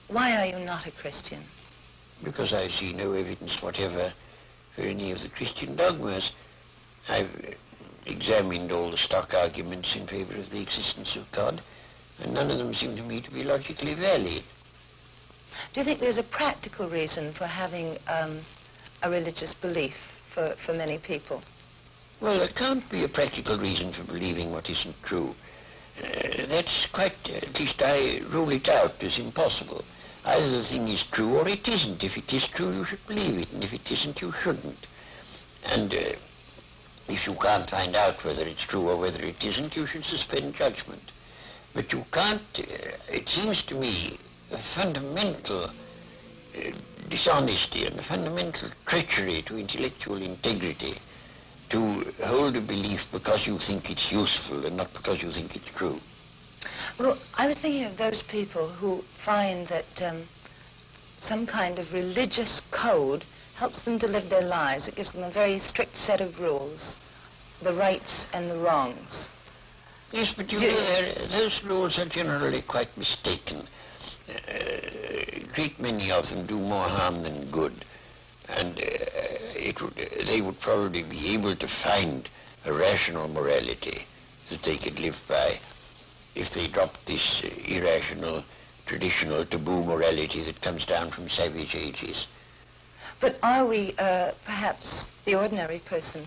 Why are you not a Christian? Because I see no evidence whatever for any of the Christian dogmas. I've examined all the stock arguments in favor of the existence of God, and none of them seem to me to be logically valid. Do you think there's a practical reason for having a religious belief for many people? Well, there can't be a practical reason for believing what isn't true. That's quite, at least I rule it out as impossible. Either the thing is true or it isn't. If it is true, you should believe it, and if it isn't, you shouldn't. And if you can't find out whether it's true or whether it isn't, you should suspend judgment. But you can't, it seems to me, a fundamental dishonesty and a fundamental treachery to intellectual integrity to hold a belief because you think it's useful and not because you think it's true. Well, I was thinking of those people who find that some kind of religious code helps them to live their lives. It gives them a very strict set of rules, the rights and the wrongs. Yes, but you know, those rules are generally quite mistaken. A great many of them do more harm than good. And they would probably be able to find a rational morality that they could live by if they dropped this irrational, traditional, taboo morality that comes down from savage ages. But are we, perhaps the ordinary person,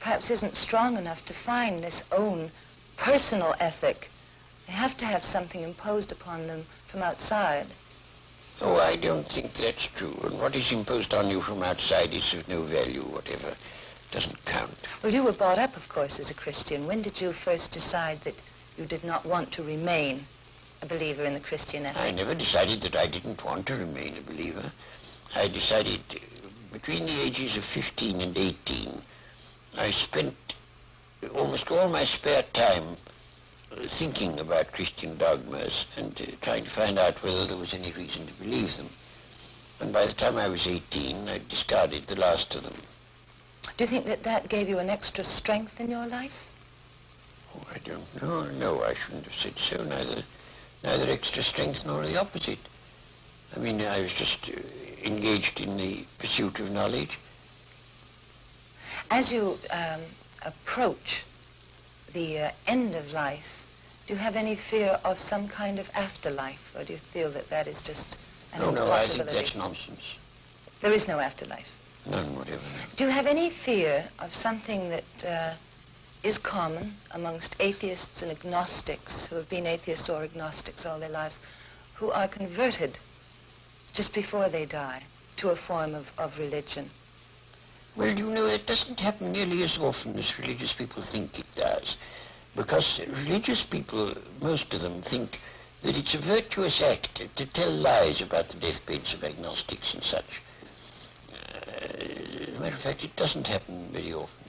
perhaps isn't strong enough to find this own personal ethic? They have to have something imposed upon them from outside. Oh, I don't think that's true. And what is imposed on you from outside is of no value whatever. It doesn't count. Well, you were brought up, of course, as a Christian. When did you first decide that you did not want to remain a believer in the Christian ethic? I never decided that I didn't want to remain a believer. I decided between the ages of 15 and 18, I spent almost all my spare time thinking about Christian dogmas and trying to find out whether there was any reason to believe them. And by the time I was 18, I discarded the last of them. Do you think that that gave you an extra strength in your life? Oh, I don't know. No, I shouldn't have said so. Neither extra strength nor the opposite. I mean, I was just engaged in the pursuit of knowledge. As you approach the end of life, do you have any fear of some kind of afterlife, or do you feel that that is just an impossibility? No, I think that's nonsense. There is no afterlife? None whatever. Do you have any fear of something that is common amongst atheists and agnostics who have been atheists or agnostics all their lives, who are converted just before they die to a form of religion? Well, you know, it doesn't happen nearly as often as religious people think it does. Because religious people, most of them, think that it's a virtuous act to tell lies about the deathbeds of agnostics and such. As a matter of fact, it doesn't happen very often.